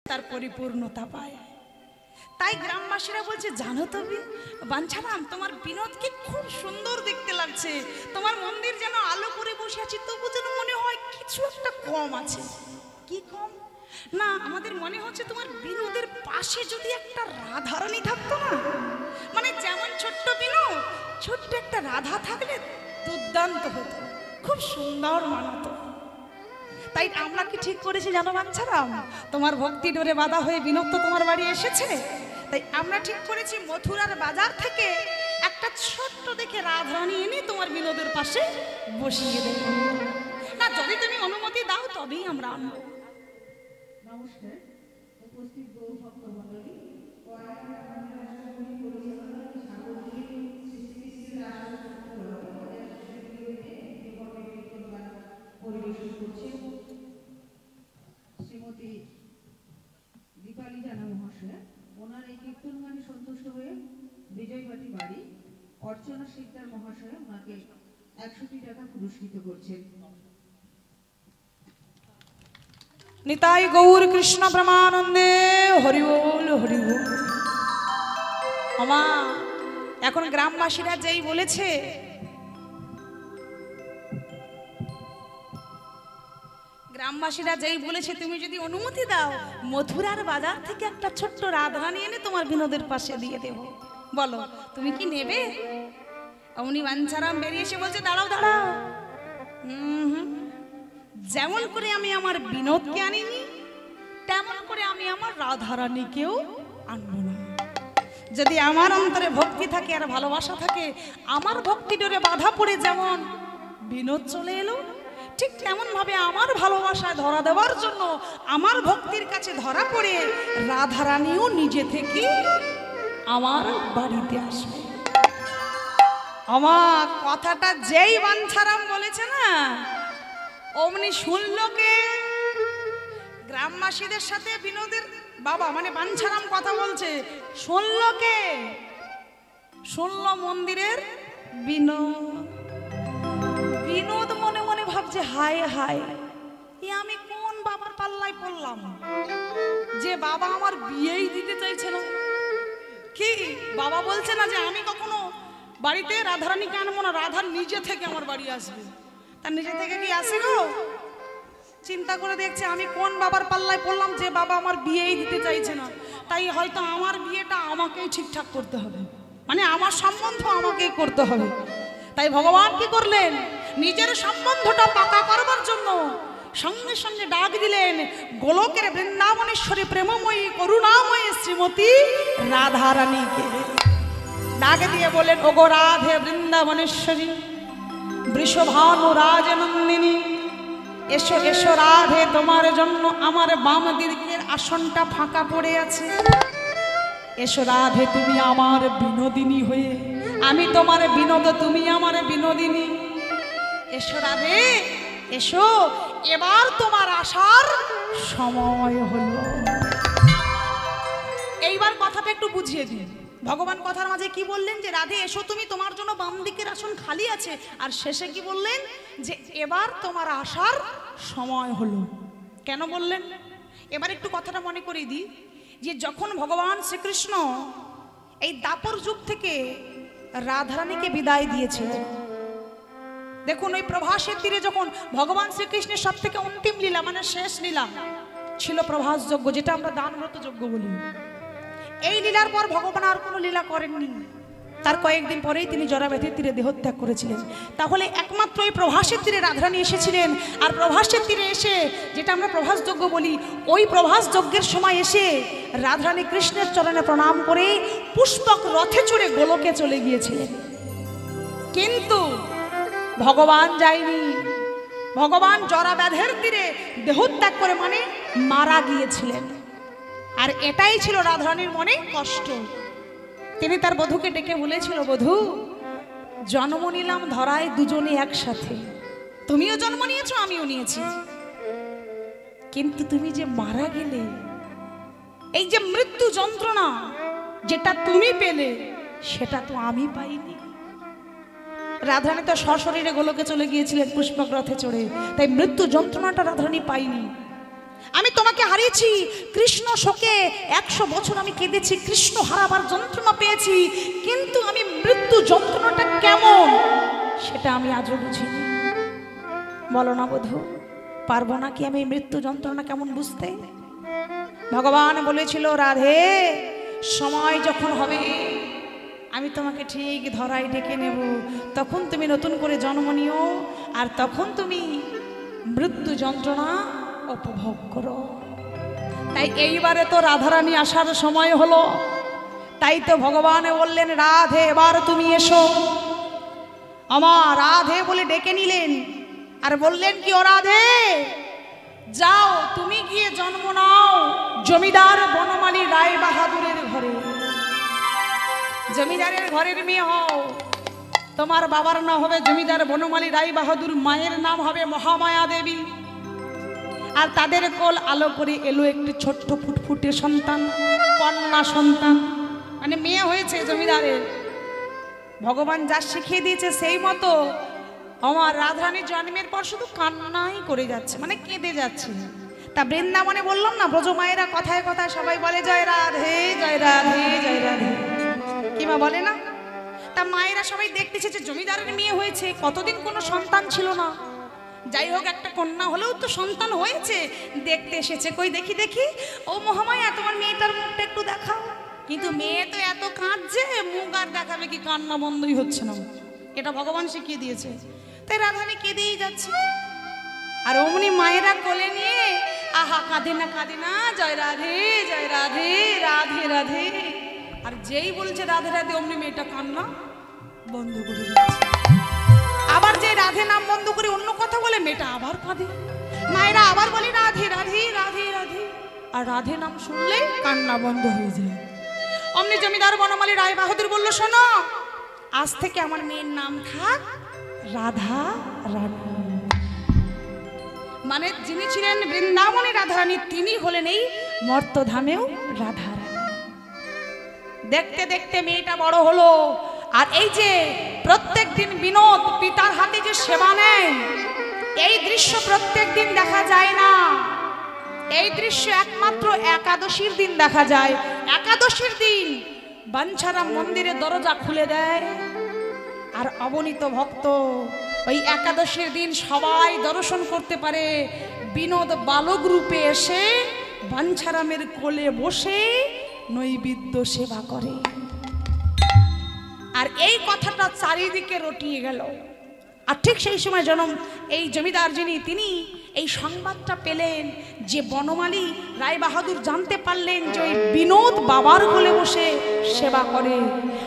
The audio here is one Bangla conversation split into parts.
তার পরিপূর্ণতা পায়। তাই গ্রামবাসীরা বলছে, জানো তো বাঞ্ছারাম, তোমার বিনোদকে খুব সুন্দর দেখতে লাগছে, তোমার মন্দির যেন আলো করে বসে আছি, তবু যেন মনে হয় কিছু একটা কম আছে। কি কম? না, আমাদের মনে হচ্ছে তোমার বিনোদের পাশে যদি একটা রাধারানী থাকতো না, মানে যেমন ছোট্ট বিনোদ, ছোট্ট একটা রাধা থাকলে দুর্দান্ত হতো, খুব সুন্দর মানাতো। তাই আমরা কি ঠিক করেছি জানো বাঞ্ছারাম, তোমার ভক্তি ডোরে বাধা হয়ে বিনোদ তো তোমার বাড়ি এসেছে, তাই আমরা ঠিক করেছি মথুরার বাজার থেকে একটা ছোট্ট দেখে রাধারানী এনে তোমার বিনোদের পাশে বসিয়ে দেব। না, যদি তুমি অনুমতি দাও তবেই আমরা আনবো। নমস্কার, উপস্থিত গৌর ভক্তমণ্ডলী, পরিবেশন করছে শ্রীমতী দীপালি জানা মহাশয়া। ওনার এই কীর্তন গানে সন্তুষ্ট হয়ে বিজয়বাটি বাড়ি অর্চনা শিকদার মহাশয়া ওনাকে 100টি টাকা পুরস্কৃত করছেন। নিতাই গৌর কৃষ্ণ প্রেমানন্দে, হরি বল হরি বল। আমা এখন গ্রামবাসীরা যেই বলেছে, তুমি যদি অনুমতি দাও, মথুরার বাজার থেকে একটা ছোট্ট রাধারানী এনে তোমার বিনোদের পাশে দিয়ে দেব, বলো তুমি কি নেবে? অমনি বাঞ্ছারাম বেরিয়ে এসে বলছে, দাঁড়াও দাঁড়াও, যেমন করে আমি আমার বিনোদকে আনিনি, তেমন করে আমি আমার রাধারানীকেও আনবো না। যদি আমার অন্তরে ভক্তি থাকে আর ভালোবাসা থাকে, আমার ভক্তি ডোরে বাধা পড়ে যেমন বিনোদ চলে এলো, ঠিক তেমন ভাবে আমার ভালোবাসায় ধরা দেওয়ার জন্য আমার ভক্তির কাছে ধরা পড়ে রাধারানীও নিজে থেকে আমার বাড়িতে আসবে। আমার কথাটা যেই বাঞ্ছারাম বলেছে না, অমনি শুনলো কে? গ্রামবাসীদের সাথে বিনোদের বাবা মানে বাঞ্ছারাম কথা বলছে, শুনলো কে? শুনলো মন্দিরের বিনোদ। বিনোদ মনে মনে ভাবছে, হায় হায়, আমি কোন বাবার পাল্লায় পড়লাম যে বাবা আমার বিয়েই দিতে চাইছে না। কি বাবা বলছে না যে আমি কখনো বাড়িতে রাধারানীকে আনবো না, রাধা নিজে থেকে আমার বাড়ি আসবে। তার নিজে থেকে কি আসে গো? চিন্তা করে দেখছে আমি কোন বাবার পাল্লায় পড়লাম যে বাবা আমার বিয়েই দিতে চাইছে না। তাই হয়তো আমার বিয়েটা আমাকেই ঠিকঠাক করতে হবে, মানে আমার সম্বন্ধ আমাকেই করতে হবে। তাই ভগবান কি করলেন? নিজের সম্বন্ধটা পাকা করবার জন্য সঙ্গে সঙ্গে ডাক দিলেন গোলকের বৃন্দাবনেশ্বরী প্রেমময়ী করুণাময়ী শ্রীমতী রাধারানীকে। ডাক দিয়ে বলেন, ওগো রাধে বৃন্দাবনেশ্বরী বৃষভানু রাজনন্দিনী, এসো এসো রাধে, তোমার জন্য আমার বাম দিকের আসনটা ফাঁকা পড়ে আছে। এসো রাধে, তুমি আমার বিনোদিনী হয়ে, আমি তোমার বিনোদ, তুমি আমার বিনোদিনী। এসো রাধে এসো, এবার তোমার আসার সময় হলো। এইবার কথাটা একটু বুঝিয়ে দিন। ভগবান কথার মাঝে কি বললেন? যে রাধে এসো তুমি, তোমার জন্য বাম দিকের আসন খালি আছে। আর শেষে কি বললেন? যে এবার তোমার আসার সময় হলো। কেন বললেন? এবার একটু কথাটা মনে করিয়ে দিই, যে যখন ভগবান শ্রীকৃষ্ণ এই দাপর যুগ থেকে রাধারানীকে বিদায় দিয়েছিলেন, দেখুন ওই প্রভাসের তীরে যখন ভগবান শ্রীকৃষ্ণের সব থেকে অন্তিম লীলা মানে শেষ লীলা ছিল প্রভাস যজ্ঞ, যেটা আমরা দানব্রত যজ্ঞ বলি। এই লীলার পর ভগবান আর কোনো লীলা করেননি। তার কয়েকদিন পরেই তিনি জরাব্যাধির তীরে দেহত্যাগ করেছিলেন। তাহলে একমাত্র এই প্রভাসের তীরে রাধারানী এসেছিলেন। আর প্রভাসের তীরে এসে, যেটা আমরা প্রভাস যজ্ঞ বলি, ওই প্রভাস যজ্ঞের সময় এসে রাধারানী কৃষ্ণের চরণে প্রণাম করে পুষ্পক রথে চড়ে গোলকে চলে গিয়েছিলেন। কিন্তু ভগবান যায়নি। ভগবান জরাব্যাধের তীরে দেহত্যাগ করে মানে মারা গিয়েছিলেন। আর এটাই ছিল রাধারানীর মনে কষ্ট। তিনি তার বধূকে ডেকে বলেছিল, বধূ, জন্ম নিলাম ধরায় দুজনে একসাথে, তুমিও জন্ম নিয়েছো আমিও নিয়েছি, কিন্তু তুমি যে মারা গেলে, এই যে মৃত্যু যন্ত্রণা যেটা তুমি পেলে সেটা তো আমি পাইনি। রাধারানী তো সশরীরে গোলকে চলে গিয়েছিলেন পুষ্পক রথে চড়ে, তাই মৃত্যু যন্ত্রণাটা রাধারানী পাইনি। আমি তোমাকে হারিয়েছি। কৃষ্ণ শোকে 100 বছর আমি কেঁদেছি, কৃষ্ণ হারাবার যন্ত্রণা পেয়েছি, কিন্তু আমি মৃত্যু যন্ত্রণাটা কেমন সেটা আমি আজও বুঝিনি। বলো না বধূ, পারবো না কি আমি মৃত্যু যন্ত্রণা কেমন বুঝতে? ভগবান বলেছিল, রাধে সময় যখন হবে আমি তোমাকে ঠিক ধরায় ডেকে নেব, তখন তুমি নতুন করে জন্ম নিও, আর তখন তুমি মৃত্যু যন্ত্রণা উপভোগ করো। তাই এইবারে তো রাধারানী আসার সময় হলো, তাই তো ভগবান বললেন, রাধে এবার তুমি এসো। আমার রাধে বলে ডেকে নিলেন, আর বললেন কি, ও রাধে যাও তুমি গিয়ে জন্ম নাও জমিদার বনমালী রায় বাহাদুরের ঘরে। জমিদারের ঘরের মেয়ে হও। তোমার বাবার নাম হবে জমিদার বনমালী রায় বাহাদুর, মায়ের নাম হবে মহামায়া দেবী। আর তাদের কোল আলো করে এলো একটি ছোট্ট ফুটফুটে সন্তান, কন্যা সন্তান, মানে মেয়ে হয়েছে জমিদারের। ভগবান যা শিখিয়ে দিয়েছে সেই মতো আমার রাধারানীর জন্মের পর শুধু কান্নাই করে যাচ্ছে, মানে কেঁদে যাচ্ছে। তা বৃন্দাবনে বললাম না, ব্রজ মায়েরা কথায় কথায় সবাই বলে জয় রাধে জয় রাধে জয় রাধে, কিংবা বলে না? তা মায়েরা সবাই দেখতেছে যে জমিদারের মেয়ে হয়েছে, কতদিন কোনো সন্তান ছিল না, যাই হোক একটা কন্যা হলেও তো সন্তান হয়েছে, দেখতে এসেছে। কই দেখি দেখি, ও মহামায়া তোমার মেয়েটার মুখটা একটু দেখাও। কিন্তু মেয়ে তো এত কাঁদছে, মুখ আর দেখাবে কি, কান্না বন্ধই হচ্ছে না, এটা ভগবান শিখিয়ে দিয়েছে। তাই রাধারানী কেঁদেই যাচ্ছে, আর অমনি মায়েরা কোলে নিয়ে আহা কাঁদে না জয় রাধে জয় রাধে রাধে রাধে, আর যেই বলছে রাধে রাধে অমনি মেয়েটা কান্না বন্ধ করে দিচ্ছে। আবার যে রাধে নাম বন্ধ করে অন্য কথা বলে মেয়েটা আবার কাঁদে, মায়েরা আবার বলে রাধে রাধে রাধে রাধে, আর রাধে নাম শুনলে কান্না বন্ধ হয়ে যায়। অমনি জমিদার বনমালী রায় বাহাদুর বলল, শোনো আজ থেকে আমার মেয়ের নাম থাক রাধা রানী। মানে যিনি ছিলেন বৃন্দাবনে রাধারানী, তিনি হলেন এই মর্তধামেও রাধারানী। দেখতে দেখতে মেয়েটা বড় হলো, আর এই যে প্রত্যেক দিন বিনোদ পিতার হাতে যে সেবা নেয়, এই দৃশ্য প্রত্যেক দিন দেখা যায় না। এই দৃশ্য একমাত্র একাদশীর দিন দেখা যায়। একাদশীর দিন বাঞ্ছারাম মন্দিরে দরজা খুলে দেয়, আর অবনীত ভক্ত ওই একাদশীর দিন সবাই দর্শন করতে পারে। বিনোদ বালক রূপে এসে বাঞ্ছারামের কোলে বসে নৈবেদ্য সেবা করে। আর এই কথাটা চারিদিকে রটিয়ে গেল। আর ঠিক সেই সময় এই জমিদার যিনি, তিনি এই সংবাদটা পেলেন যে বনমালী রায় বাহাদুর জানতে পারলেন যে ওই বিনোদ বাবার কোলে বসে সেবা করে,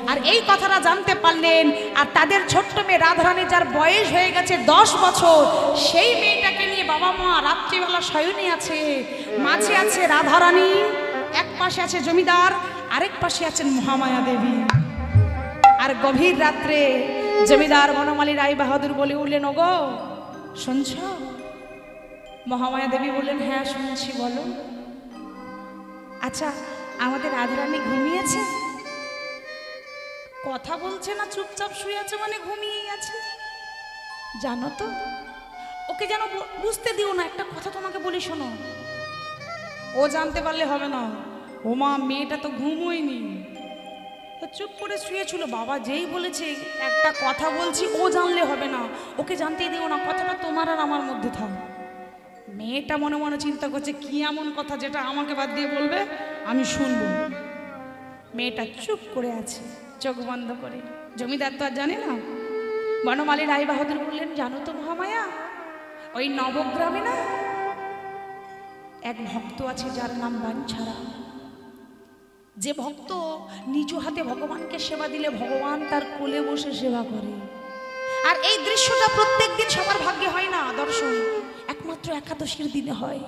আর এই কথাটা জানতে পারলেন। আর তাদের ছোট্ট মেয়ে রাধারানী, যার বয়স হয়ে গেছে 10 বছর, সেই মেয়েটাকে নিয়ে বাবা মা রাত্রিবেলা শয়নে আছে। মাঝে আছে রাধারানী, এক পাশে আছে জমিদার, আরেক পাশে আছেন মহামায়া দেবী। আর গভীর রাত্রে জমিদার বনমালী রায় বাহাদুর বলে উঠলেন, ওগো শুনছ? মহামায়া দেবী বললেন, হ্যাঁ শুনছি, বলো। আচ্ছা আমাদের রাধারানী ঘুমিয়েছে? কথা বলছে না, চুপচাপ শুয়ে আছে, মানে ঘুমিয়েই আছে। জানো তো, ওকে যেন বুঝতে দিও না। একটা কথা তোমাকে বলি, শোনো, ও জানতে পারলে হবে না। ও মা, মেয়েটা তো ঘুমোয়নি, চুপ করে শুয়েছিল। বাবা যেই বলেছে একটা কথা বলছি, ও জানলে হবে না, ওকে জানতেই দিও না, কথাটা তোমার আর আমার মধ্যে থাক। মেয়েটা মনে মনে চিন্তা করছে, কি এমন কথা যেটা আমাকে বাদ দিয়ে বলবে, আমি শুনবো। মেয়েটা চুপ করে আছে, চোখ বন্ধ করে। জমিদার তো আর জানে না। বনমালী রায় বাহাদুর বললেন, জানো তো মহামায়া, ওই নবগ্রামে না এক ভক্ত আছে যার নাম বাঞ্ছারাম। যে ভক্ত নিজ হাতে ভগবানকে সেবা দিলে ভগবান তার কোলে বসে সেবা করে। আর এই দৃশ্যটা প্রত্যেক দিন সবার ভাগ্যে হয় না দর্শন, একমাত্র একাদশীর দিনে হয়।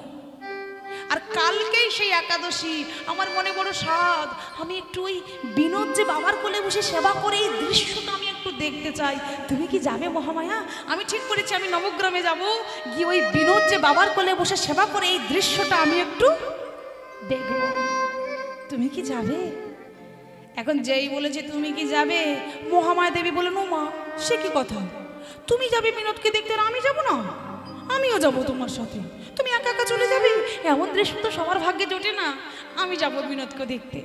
আর কালকেই সেই একাদশী। আমার মনে বড় স্বাদ, আমি একটু ওই বিনোদ যে বাবার কোলে বসে সেবা করে এই দৃশ্যটা আমি একটু দেখতে চাই। তুমি কি যাবে মহামায়া? আমি ঠিক করেছি আমি নবগ্রামে যাব, গিয়ে ওই বিনোদ যে বাবার কোলে বসে সেবা করে এই দৃশ্যটা আমি একটু দেখব। তুমি কি যাবে? এখন যেই বলেছে তুমি কি যাবে, মহামায়া দেবী বলেন, ও মা, সে কি কথা, তুমি যাবে বিনোদকে দেখতে আর আমি যাব না? আমিও যাব তোমার সাথে। তুমি একা একা চলে যাবে? এমন দৃশ্য তো সবার ভাগ্যে জোটে না। আমি যাবো বিনোদকে দেখতে।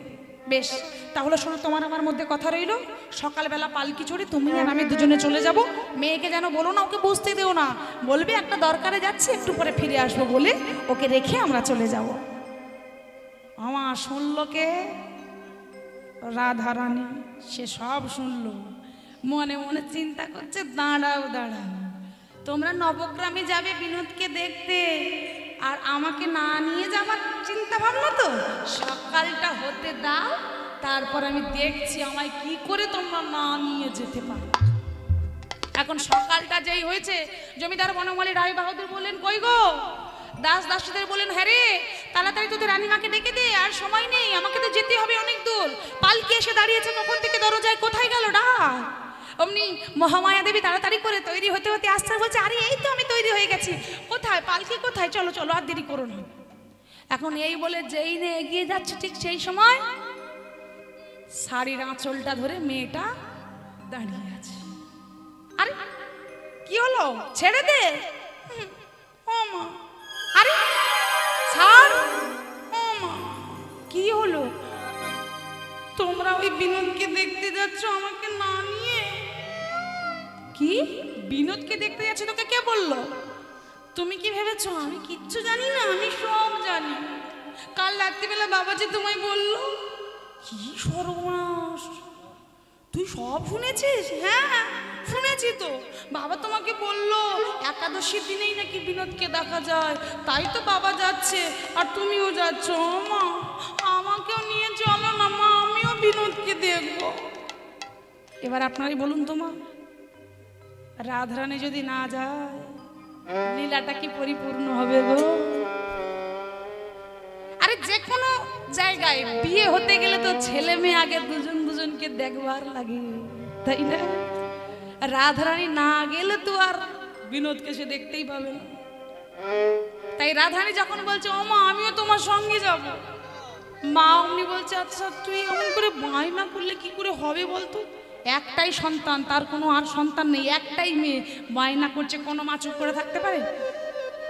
বেশ, তাহলে শোনো, তোমার আমার মধ্যে কথা রইলো, সকালবেলা পালকি চড়ে তুমি আর আমি দুজনে চলে যাব। মেয়েকে যেন বলো না, ওকে বুঝতে দিও না, বলবে একটা দরকারে যাচ্ছে, একটু পরে ফিরে আসবো বলে ওকে রেখে আমরা চলে যাব। আমার শুনলো কে? রাধারানী। সে সব শুনলো, মনে মনে চিন্তা করছে, দাঁড়াও দাঁড়াও, তোমরা নবগ্রামে যাবে বিনোদকে দেখতে, আর আমাকে না নিয়ে যাবার চিন্তা ভাবনা তো? সকালটা হতে দাও, তারপর আমি দেখছি আমায় কি করে তোমরা না নিয়ে যেতে পারো। এখন সকালটা যেই হয়েছে, জমিদার বনমালী রায় বাহাদুর বললেন, কই গো? দাস দাসীদের বললেন, হ্যাঁ রে, তাড়াতাড়ি তোদের রানীমাকে ডেকে দে, আর সময় নেই, আমাকে তো যেতে হবে অনেক দূর। পালকি এসে দাঁড়িয়েছে কখন থেকে দরজায়, কোথায় গেল ডাক? অমনি মহামায়া দেবী তাড়াতাড়ি করে তৈরি হতে হতে আসতে বলছে, আরে এই তো আমি তৈরি হয়ে গেছি, কোথায় পালকি কোথায়, চলো চলো, আর দেরি করো না। এখন এই বলে যেই নে এগিয়ে যাচ্ছে, ঠিক সেই সময় শাড়ির আঁচলটা ধরে মেয়েটা দাঁড়িয়ে আছে। আরে কি হলো? ছেড়ে দে। ও মা, আরে ছাড়। ও মা, কি হলো? তোমরা ওই বিনোদকে দেখতে যাচ্ছ আমাকে না নিয়ে? কি বিনোদকে দেখতে যাচ্ছে? তোকে কে বললো? তুমি কি ভেবেছো আমি কিচ্ছু জানি না? আমি সব জানি। কাল রাত্রিবেলা বাবাজি তোমায় বললো। কি সর্বনাশ, তুই সব শুনেছিস? হ্যাঁ শুনেছি তো, বাবা তোমাকে বললো একাদশীর দিনেই নাকি বিনোদকে দেখা যায়, তাই তো বাবা যাচ্ছে আর তুমিও যাচ্ছ। মা, আমাকেও নিয়ে চলো না মা, আমিও বিনোদকে দেখবো। এবার আপনারাই বলুন তো মা, রাধারানী যদি না যায় লীলাটা কি পরিপূর্ণ হবে গো? আরে যে কোনো জায়গায় বিয়ে হতে গেলে তো ছেলে মেয়ে আগে দুজন দুজনকে দেখবার লাগে, তাই না? রাধারানী না গেলে তো আর বিনোদকে সে দেখতেই পাবে না। তাই রাধারানী যখন বলছে, ও মা আমিও তোমার সঙ্গে যাব, মা অমনি বলছে, আচ্ছা তুই এমন করে বায়না করলে কি করে হবে বলতো? একটাই সন্তান, তার কোনো আর সন্তান নেই, একটাই মেয়ে, বায়না করছে, কোনো মা চুপ করে থাকতে পারে?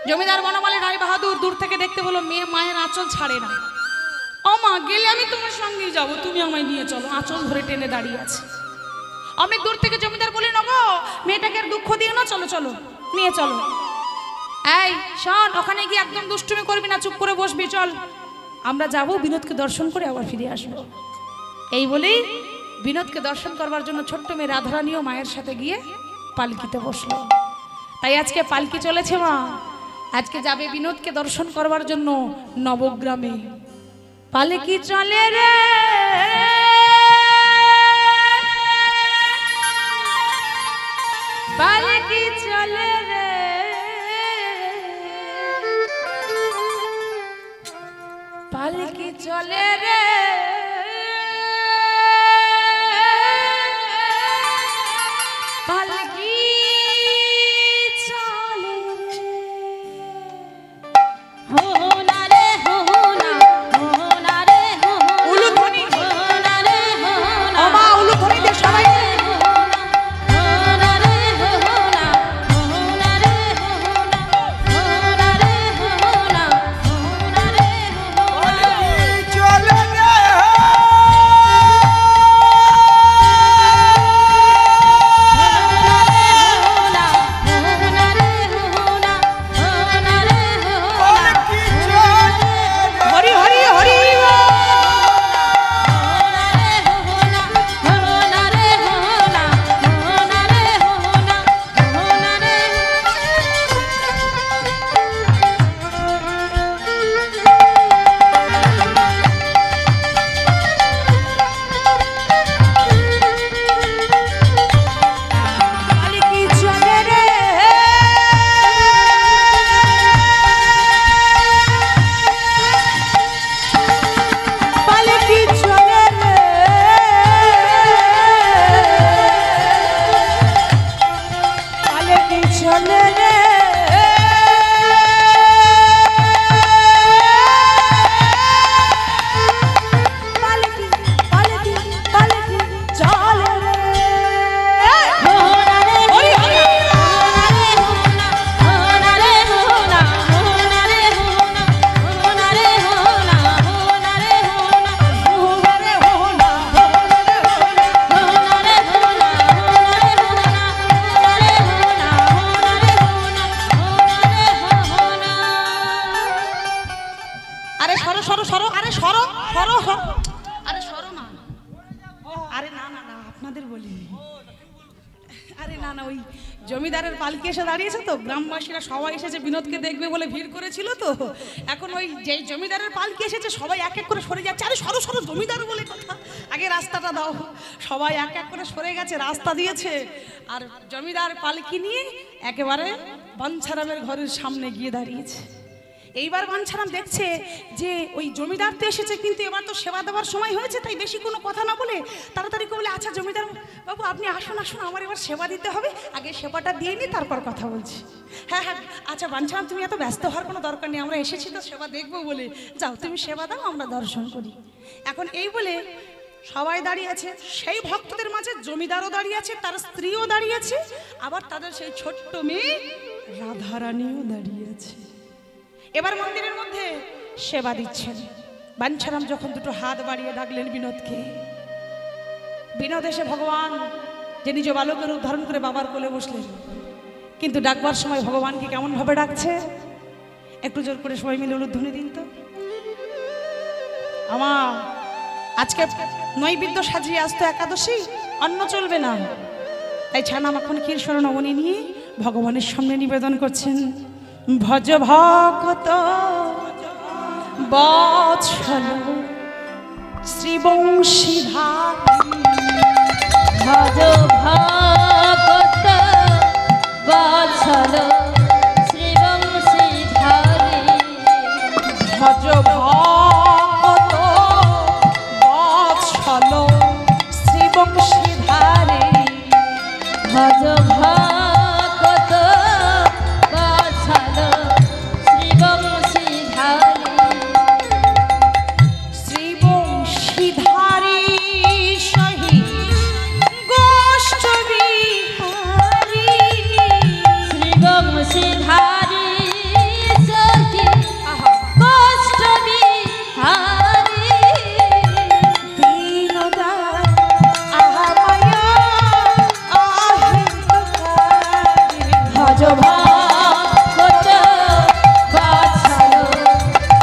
জমিদার বনমালী রায় বাহাদুর দূর থেকে দেখতে বলো, মেয়ে মায়ের আঁচল ছাড়ে না। ও মা, গেলে আমি তোমার সঙ্গেই যাব, তুমি আমায় নিয়ে চলো। আঁচল ধরে টেনে দাঁড়িয়ে আছে। অনেক দূর থেকে জমিদার বলে, নগো মেয়েটাকে আর দুঃখ দিও না, চলো চলো, নিয়ে চলো। এই শোন, ওখানে গিয়ে একদম দুষ্টুমি করবি না, চুপ করে বসবি, চল আমরা যাব, বিনোদকে দর্শন করে আবার ফিরে আসবো। এই বলেই বিনোদকে দর্শন করবার জন্য ছোট্ট মেয়ে রাধারানীও মায়ের সাথে গিয়ে পালকিতে বসলো। তাই আজকে পালকি চলেছে মা, আজকে যাবে বিনোদকে দর্শন করবার জন্য নবগ্রামে। পালকি চলে রে, পালকি চলে রে, পালকি চলে রে, পালকি চলে রে। হো না রে হো না, হো না রে হো না, উলুধ্বনি, হো না রে হো না, ও মা উলুধ্বনি দে সবাই। হো না রে হো না, হো না রে হো না, হো না রে হো না, হো না রে হো না। চলে রে আরে সরো সরো সরো। আরে সরো না, আরে না না না আপনাদের বলি, আরে না না ওই জমিদারের পালকি এসে দাঁড়িয়েছে তো, গ্রামবাসীরা সবাই এসেছে বিনোদকে দেখবে বলে ভিড় করেছিল তো, এখন ওই যে জমিদারের পালকি এসেছে সবাই এক এক করে সরে যাচ্ছে। আরে সরো সরো, জমিদার বলে কথা, আগে রাস্তাটা দাও। সবাই এক এক করে সরে গেছে, রাস্তা দিয়েছে, আর জমিদার পালকি নিয়ে একেবারে বাঞ্ছারামের ঘরের সামনে গিয়ে দাঁড়িয়েছে। এইবার বাঞ্ছারাম দেখছে যে ওই জমিদার তো এসেছে, কিন্তু এবার তো সেবা দেওয়ার সময় হয়েছে, তাই বেশি কোনো কথা না বলে তাড়াতাড়ি করে বলে, আচ্ছা জমিদার বাবু আপনি আসুন আসুন, আমার এবার সেবা দিতে হবে, আগে সেবাটা দিয়ে নি তারপর কথা বলছি। হ্যাঁ হ্যাঁ আচ্ছা বাঞ্ছারাম তুমি এত ব্যস্ত হওয়ার কোনো দরকার নেই, আমরা এসেছি তো সেবা দেখবো বলে, যাও তুমি সেবা দাও আমরা দর্শন করি। এখন এই বলে সবাই দাঁড়িয়ে আছে, সেই ভক্তদের মাঝে জমিদারও দাঁড়িয়ে আছে, তার স্ত্রীও দাঁড়িয়ে আছে, আবার তাদের সেই ছোট্ট মেয়ে রাধারানীও দাঁড়িয়ে আছে। এবার মন্দিরের মধ্যে সেবা দিচ্ছেন। বাঞ্ছারাম যখন দুটো হাত বাড়িয়ে ডাকলেন বিনোদকে, বিনোদ এসে ভগবান যে নিজ বালকের রূপ ধারণ করে বাবার কোলে বসলেন, কিন্তু ডাকবার সময় ভগবানকে কেমন ভাবে ডাকছে, একটু জোর করে সবাই মিলে উলুধ্বনি দিন তো। আমার আজকে নৈবেদ্য সাজিয়ে আসতো একাদশী, অন্ন চলবে না, তাই ছানা মাখন ক্ষীর স্মরণমণি নিয়ে ভগবানের সামনে নিবেদন করছেন। ভজ ভক্ত বৎসল শ্রীবংশীধার, ভজ ভক্ত বৎসল শ্রীবংশীধারী, ভজ ভক্ত বৎসল শ্রীবংশীধারে, ভজ ভক্ত বৎসল শ্রীবংশীধারী, শ্রীবংশীধারী সহি গোষ্ঠ বিহারী, শ্রীবংশীধারী সখী গোষ্ঠ বিহারী, দীনদার আহামায়া আহিতকারী, ভজ ভক্ত বৎসল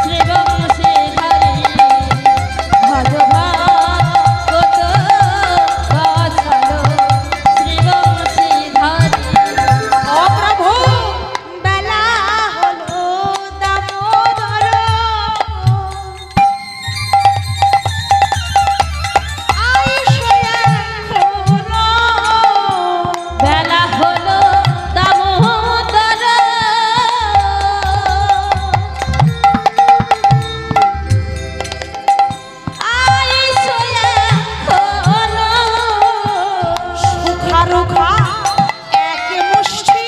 শ্রীবংশীধারী, ভজ ভক্ত বৎসল শ্রীবংশীধারী। ও প্রভু বেলা হলো দামোদর, আইসো এখনো, বেলা হলো দামোদর, আইসো এখনো, সুখারুখা এক মুষ্টি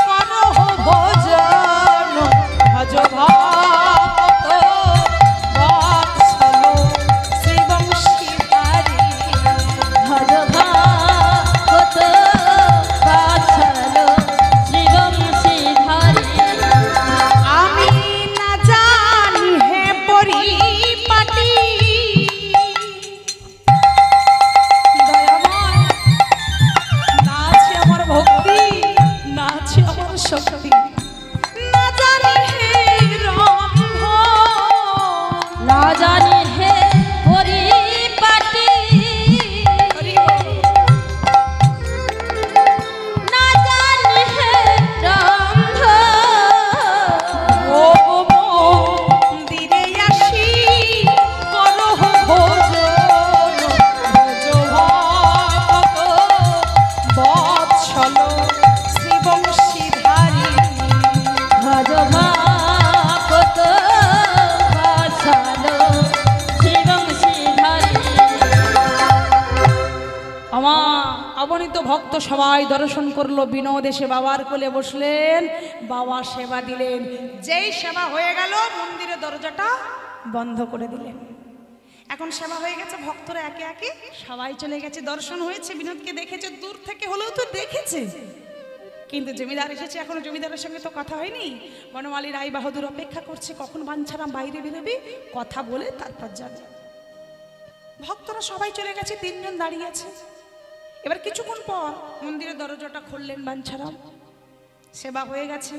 করহ ভোজন, ভজ ভক্ত বৎসল শ্রীবংশীধারী, ভজ ভক্ত বৎসল শ্রীবংশীধারী। আমি না জানি হে পরিপাটি, দয়াময় না আছে আমার ভক্তি, না আছে আমার শক্তি, না জানি হে রম্ভ, না জানি হে পরিপাটি, না জানি হে রম্ভ, ও মন্দিরে আসি করহ ভোজন, ভজ ভক্ত বৎসল শ্রীবংশীধারী, ভজ ভক্ত বৎসল শ্রীবংশীধারী। আমার অবনীত ভক্ত সবাই দর্শন করলো, বিনোদ এসে বাবার কোলে বসলেন, বাবা সেবা দিলেন। যেই সেবা হয়ে গেল মন্দিরের দরজাটা বন্ধ করে দিলেন। এখন সেবা হয়ে গেছে, ভক্তরা একে একে সবাই চলে গেছে, দর্শন হয়েছে, বিনোদকে দেখেছে, দূর থেকে হলেও তো দেখেছে, কিন্তু জমিদার এসেছে, এখনো জমিদারের সঙ্গে তো কথা হয়নি। বনমালী রায় বাহাদুর অপেক্ষা করছে কখন বাঞ্ছারাম বাইরে বেরোবে, কথা বলে তারপর যাবে। ভক্তরা সবাই চলে গেছে, তিনজন দাঁড়িয়ে আছে। এবার কিছুক্ষণ পর মন্দিরের দরজাটা খুললেন বাঞ্ছারাম, সেবা হয়ে গেছে,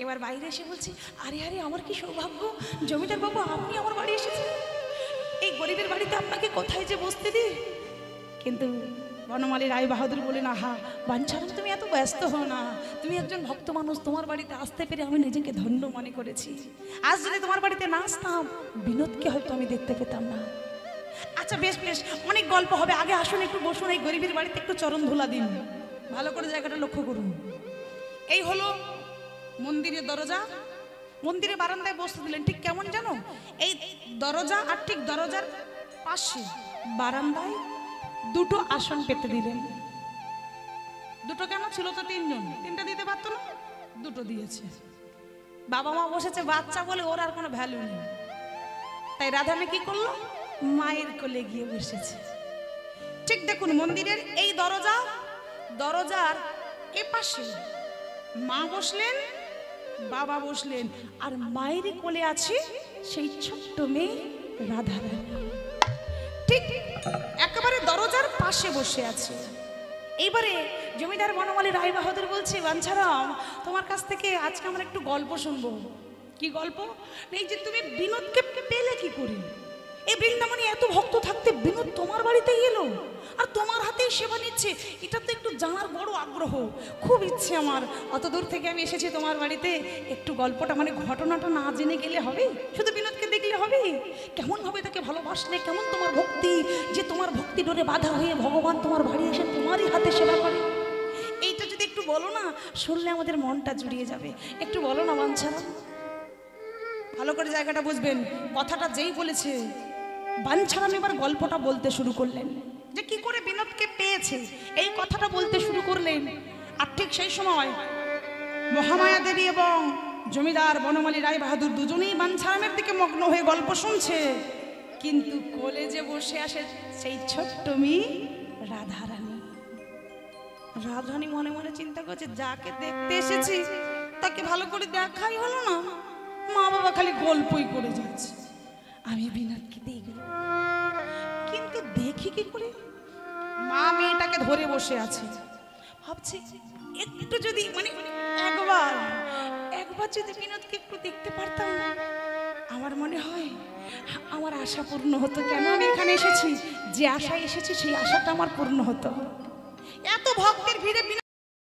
এবার বাইরে এসে বলছি, আরে আরে আমার কি সৌভাগ্য, জমিদার বাবু আপনি আমার বাড়ি এসেছেন, এই গরিবের বাড়িতে আপনাকে কোথায় যে বসতে দিই। কিন্তু বনমালী রায় বাহাদুর বলেন, আহা বাঞ্ছারাম তুমি এত ব্যস্ত হও না, তুমি একজন ভক্ত মানুষ, তোমার বাড়িতে আসতে পেরে আমি নিজেকে ধন্য মনে করেছি। আজ যদি তোমার বাড়িতে না আসতাম বিনোদকে হয়তো আমি দেখতে পেতাম না। আচ্ছা বেশ বেশ, অনেক গল্প হবে, আগে আসুন একটু বসুন, এই গরিবের বাড়িতে একটু চরণ ধুলা দিন, ভালো করে জায়গাটা লক্ষ্য করুন। এই হলো মন্দিরের দরজা, মন্দিরের বারান্দায় বসতে দিলেন, ঠিক কেমন জানো, এই দরজা আর ঠিক দরজার পাশে বারান্দায় দুটো আসন পেতে দিলেন। দুটো কেন, ছিল তো তিনজন, তিনটা দিতে পারতো না, দুটো দিয়েছে। বাবা মা বসেছে, বাচ্চা বলে ওর আর কোনো ভ্যালু নেই, তাই রাধারানী কি করলো, মায়ের কোলে গিয়ে বসেছে। ঠিক দেখুন মন্দিরের এই দরজা, দরজার এ পাশে মা বসলেন, বাবা বসলেন, আর মায়ের কোলে আছে সেই ছোট্ট মেয়ে রাধারানী, ঠিক একেবারে দরজার পাশে বসে আছে। এইবারে জমিদার বনমালী রায় বাহাদুর বলছে, বাঞ্ছারাম তোমার কাছ থেকে আজকে আমরা একটু গল্প শুনবো। কি গল্প? এই যে তুমি বিনোদকে পেলে কি করে, এই বৃন্দাবনে এত ভক্ত থাকতে বিনোদ তোমার বাড়িতে এলো আর তোমার হাতেই সেবা নিচ্ছে, এটা তো একটু জানার বড় আগ্রহ, খুব ইচ্ছে আমার, অত দূর থেকে আমি এসেছি তোমার বাড়িতে, একটু গল্পটা মানে ঘটনাটা না জেনে গেলে হবে, শুধু বিনোদকে দেখলে হবে, কেমন হবে তাকে ভালোবাসলে, কেমন তোমার ভক্তি, যে তোমার ভক্তি ডোরে বাধা হয়ে ভগবান তোমার বাড়ি এসে তোমারই হাতে সেবা করে, এইটা যদি একটু বলো না, শুনলে আমাদের মনটা জুড়িয়ে যাবে, একটু বলো না বাঞ্ছারাম। ভালো করে জায়গাটা বুঝবেন, কথাটা যেই বলেছে বাঞ্ছারাম এবার গল্পটা বলতে শুরু করলেন, যে কি করে বিনোদকে পেয়েছে এই কথাটা বলতে শুরু করলেন। আর ঠিক সেই সময় মহামায়া দেবী এবং জমিদার বনমালী রায় বাহাদুর দুজনেই বাঞ্ছারামের দিকে মগ্ন হয়ে গল্প শুনছে, কিন্তু কোলে যে বসে আসে সেই ছোট্ট মেয়ে রাধারানী। রাধারানী মনে মনে চিন্তা করছে, যাকে দেখতে এসেছি তাকে ভালো করে দেখাই হলো না, মা বাবা খালি গল্পই করে যাচ্ছে, আমি বিনোদকে দেখব, কিন্তু দেখি কি করে, মা মেয়েটাকে ধরে বসে আছে, ভাবছি একটু যদি মানে একবার যদি বিনোদকে একটু দেখতে পারতাম, আমার মনে হয় আমার আশা পূর্ণ হতো। কেন আমি এখানে এসেছি, যে আশায় এসেছি সেই আশাটা আমার পূর্ণ হতো। এত ভক্তের ভিড়ে